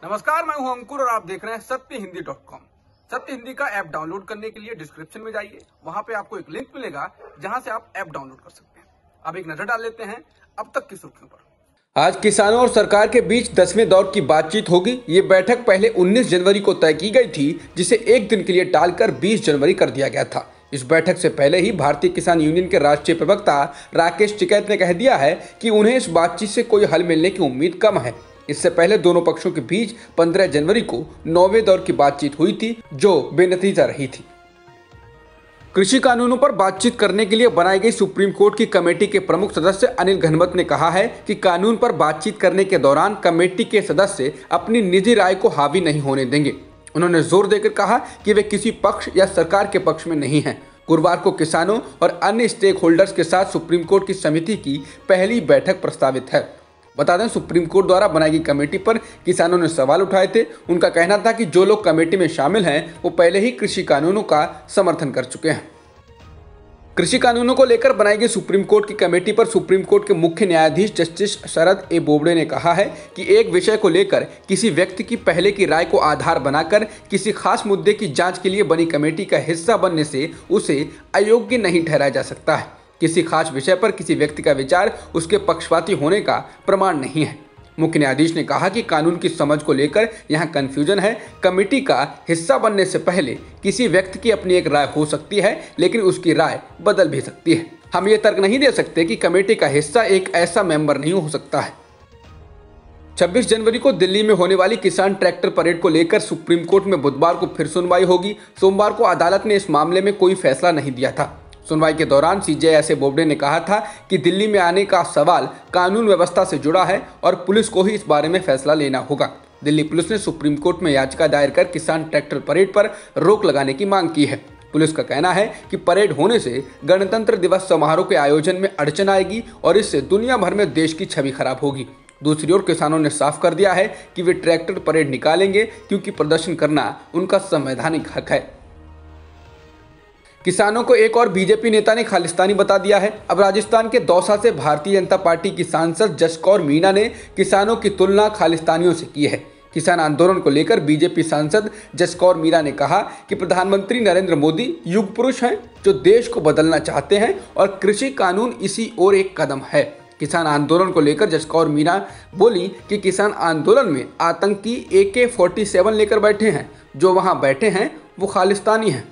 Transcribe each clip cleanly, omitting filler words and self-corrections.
नमस्कार, मैं हूं अंकुर और आप देख रहे हैं सत्यहिंदी.com। सत्य हिंदी का ऐप डाउनलोड करने के लिए डिस्क्रिप्शन में जाइए, वहां पे आपको एक लिंक मिलेगा जहां से आप ऐप डाउनलोड कर सकते हैं। अब एक नजर डाल लेते हैं अब तक की सुर्खियों पर। आज किसानों और सरकार के बीच 10वें दौर की बातचीत होगी। ये बैठक पहले 19 जनवरी को तय की गई थी, जिसे एक दिन के लिए टालकर 20 जनवरी कर दिया गया था। इस बैठक से पहले ही भारतीय किसान यूनियन के राष्ट्रीय प्रवक्ता राकेश टिकैत ने कह दिया है कि उन्हें इस बातचीत से कोई हल मिलने की उम्मीद कम है। इससे पहले दोनों पक्षों के बीच 15 जनवरी को 9वें दौर की बातचीत हुई थी, जो बेनतीजा रही थी। कृषि कानूनों पर बातचीत करने के लिए बनाई गई सुप्रीम कोर्ट की कमेटी के प्रमुख सदस्य अनिल घनवत ने कहा है कि कानून पर बातचीत करने के दौरान कमेटी के सदस्य अपनी निजी राय को हावी नहीं होने देंगे। उन्होंने जोर देकर कहा कि वे किसी पक्ष या सरकार के पक्ष में नहीं हैं। गुरुवार को किसानों और अन्य स्टेक होल्डर्स के साथ सुप्रीम कोर्ट की समिति की पहली बैठक प्रस्तावित है। बता दें, सुप्रीम कोर्ट द्वारा बनाई गई कमेटी पर किसानों ने सवाल उठाए थे। उनका कहना था कि जो लोग कमेटी में शामिल हैं वो पहले ही कृषि कानूनों का समर्थन कर चुके हैं। कृषि कानूनों को लेकर बनाई गई सुप्रीम कोर्ट की कमेटी पर सुप्रीम कोर्ट के मुख्य न्यायाधीश जस्टिस शरद ए बोबडे ने कहा है कि एक विषय को लेकर किसी व्यक्ति की पहले की राय को आधार बनाकर किसी खास मुद्दे की जांच के लिए बनी कमेटी का हिस्सा बनने से उसे अयोग्य नहीं ठहराया जा सकता है। किसी खास विषय पर किसी व्यक्ति का विचार उसके पक्षपाती होने का प्रमाण नहीं है। मुख्य न्यायाधीश ने कहा कि कानून की समझ को लेकर यहाँ कंफ्यूजन है। कमेटी का हिस्सा बनने से पहले किसी व्यक्ति की अपनी एक राय हो सकती है, लेकिन उसकी राय बदल भी सकती है। हम ये तर्क नहीं दे सकते कि कमेटी का हिस्सा एक ऐसा मेंबर नहीं हो सकता है। 26 जनवरी को दिल्ली में होने वाली किसान ट्रैक्टर परेड को लेकर सुप्रीम कोर्ट में बुधवार को फिर सुनवाई होगी। सोमवार को अदालत ने इस मामले में कोई फैसला नहीं दिया था। सुनवाई के दौरान सीजेआई से बोबडे ने कहा था कि दिल्ली में आने का सवाल कानून व्यवस्था से जुड़ा है और पुलिस को ही इस बारे में फैसला लेना होगा। दिल्ली पुलिस ने सुप्रीम कोर्ट में याचिका दायर कर किसान ट्रैक्टर परेड पर रोक लगाने की मांग की है। पुलिस का कहना है कि परेड होने से गणतंत्र दिवस समारोह के आयोजन में अड़चन आएगी और इससे दुनिया भर में देश की छवि खराब होगी। दूसरी ओर किसानों ने साफ कर दिया है कि वे ट्रैक्टर परेड निकालेंगे, क्योंकि प्रदर्शन करना उनका संवैधानिक हक है। किसानों को एक और बीजेपी नेता ने खालिस्तानी बता दिया है। अब राजस्थान के दौसा से भारतीय जनता पार्टी की सांसद जसकौर मीणा ने किसानों की तुलना खालिस्तानियों से की है। किसान आंदोलन को लेकर बीजेपी सांसद जसकौर मीणा ने कहा कि प्रधानमंत्री नरेंद्र मोदी युग पुरुष हैं जो देश को बदलना चाहते हैं और कृषि कानून इसी ओर एक कदम है। किसान आंदोलन को लेकर जसकौर मीणा बोली कि किसान आंदोलन में आतंकी AK-47 लेकर बैठे हैं। जो वहां बैठे हैं वो खालिस्तानी हैं।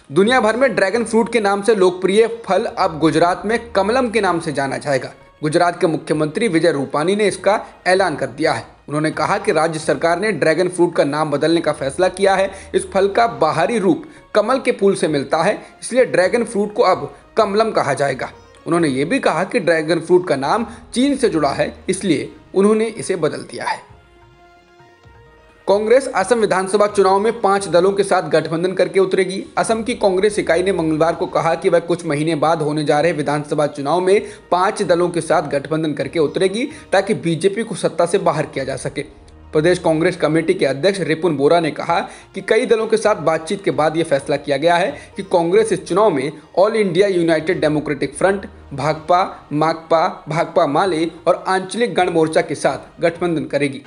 दुनिया भर में ड्रैगन फ्रूट के नाम से लोकप्रिय फल अब गुजरात में कमलम के नाम से जाना जाएगा। गुजरात के मुख्यमंत्री विजय रूपानी ने इसका ऐलान कर दिया है। उन्होंने कहा कि राज्य सरकार ने ड्रैगन फ्रूट का नाम बदलने का फैसला किया है। इस फल का बाहरी रूप कमल के फूल से मिलता है, इसलिए ड्रैगन फ्रूट को अब कमलम कहा जाएगा। उन्होंने ये भी कहा कि ड्रैगन फ्रूट का नाम चीन से जुड़ा है, इसलिए उन्होंने इसे बदल दिया है। कांग्रेस असम विधानसभा चुनाव में 5 दलों के साथ गठबंधन करके उतरेगी। असम की कांग्रेस इकाई ने मंगलवार को कहा कि वह कुछ महीने बाद होने जा रहे विधानसभा चुनाव में 5 दलों के साथ गठबंधन करके उतरेगी, ताकि बीजेपी को सत्ता से बाहर किया जा सके। प्रदेश कांग्रेस कमेटी के अध्यक्ष रिपुन बोरा ने कहा कि कई दलों के साथ बातचीत के बाद यह फैसला किया गया है कि कांग्रेस इस चुनाव में ऑल इंडिया यूनाइटेड डेमोक्रेटिक फ्रंट, भाकपा, माकपा, भाकपा माले और आंचलिक गण मोर्चा के साथ गठबंधन करेगी।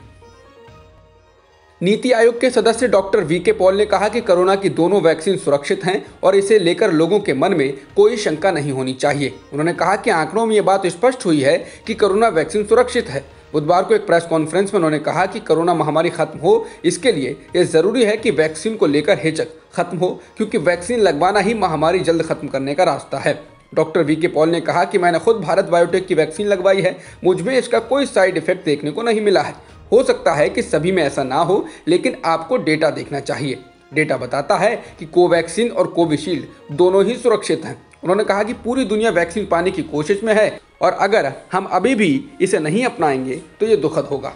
नीति आयोग के सदस्य डॉक्टर VK पॉल ने कहा कि कोरोना की दोनों वैक्सीन सुरक्षित हैं और इसे लेकर लोगों के मन में कोई शंका नहीं होनी चाहिए। उन्होंने कहा कि आंकड़ों में ये बात स्पष्ट हुई है कि कोरोना वैक्सीन सुरक्षित है। बुधवार को एक प्रेस कॉन्फ्रेंस में उन्होंने कहा कि कोरोना महामारी खत्म हो, इसके लिए यह जरूरी है कि वैक्सीन को लेकर हिचक खत्म हो, क्योंकि वैक्सीन लगवाना ही महामारी जल्द खत्म करने का रास्ता है। डॉक्टर VK पॉल ने कहा कि मैंने खुद भारत बायोटेक की वैक्सीन लगवाई है, मुझमें इसका कोई साइड इफेक्ट देखने को नहीं मिला है। हो सकता है कि सभी में ऐसा ना हो, लेकिन आपको डेटा देखना चाहिए। डेटा बताता है कि कोवैक्सीन और कोविशील्ड दोनों ही सुरक्षित हैं। उन्होंने कहा कि पूरी दुनिया वैक्सीन पाने की कोशिश में है और अगर हम अभी भी इसे नहीं अपनाएंगे तो ये दुखद होगा।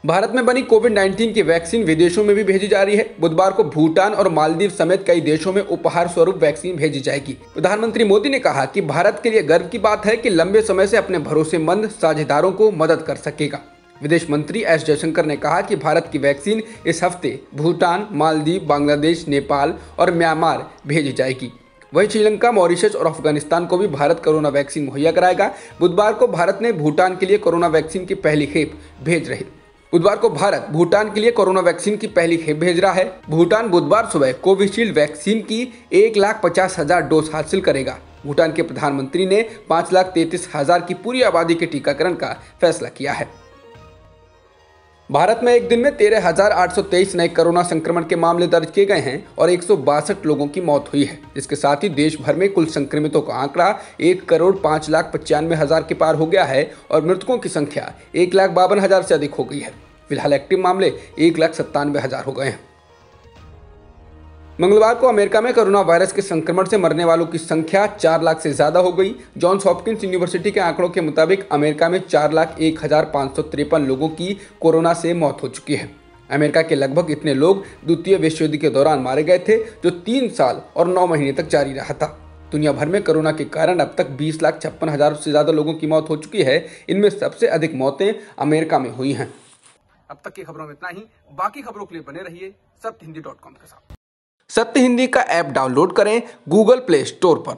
भारत में बनी कोविड-19 की वैक्सीन विदेशों में भी भेजी जा रही है। बुधवार को भूटान और मालदीव समेत कई देशों में उपहार स्वरूप वैक्सीन भेजी जाएगी। प्रधानमंत्री मोदी ने कहा कि भारत के लिए गर्व की बात है कि लंबे समय से अपने भरोसेमंद साझेदारों को मदद कर सकेगा। विदेश मंत्री एस जयशंकर ने कहा कि भारत की वैक्सीन इस हफ्ते भूटान, मालदीव, बांग्लादेश, नेपाल और म्यांमार भेजी जाएगी। वहीं श्रीलंका, मॉरिशस और अफगानिस्तान को भी भारत कोरोना वैक्सीन मुहैया कराएगा। बुधवार को भारत ने भूटान के लिए कोरोना वैक्सीन की पहली खेप भेज रहा है। भूटान बुधवार सुबह कोविशील्ड वैक्सीन की 1,50,000 डोज हासिल करेगा। भूटान के प्रधानमंत्री ने 5,33,000 की पूरी आबादी के टीकाकरण का फैसला किया है। भारत में एक दिन में 13,823 नए कोरोना संक्रमण के मामले दर्ज किए गए हैं और 162 लोगों की मौत हुई है, जिसके साथ ही देश भर में कुल संक्रमितों का आंकड़ा 1,05,95,000 के पार हो गया है और मृतकों की संख्या 1,52,000 से अधिक हो गई है। फिलहाल एक्टिव मामले 1,97,000 हो गए हैं। मंगलवार को अमेरिका में कोरोना वायरस के संक्रमण से मरने वालों की संख्या 4 लाख से ज्यादा हो गई। जॉन्स हॉपकिंस यूनिवर्सिटी के आंकड़ों के मुताबिक अमेरिका में 4,01,553 लोगों की कोरोना से मौत हो चुकी है। अमेरिका के लगभग इतने लोग द्वितीय विश्व युद्ध के दौरान मारे गए थे, जो 3 साल और 9 महीने तक जारी रहा था। दुनिया भर में कोरोना के कारण अब तक 20,56,000 से ज्यादा लोगों की मौत हो चुकी है। इनमें सबसे अधिक मौतें अमेरिका में हुई हैं। अब तक की खबरों में इतना ही। बाकी खबरों के लिए बने रहिए सत्यहिंदी.com के साथ। सत्य हिंदी का ऐप डाउनलोड करें गूगल प्ले स्टोर पर।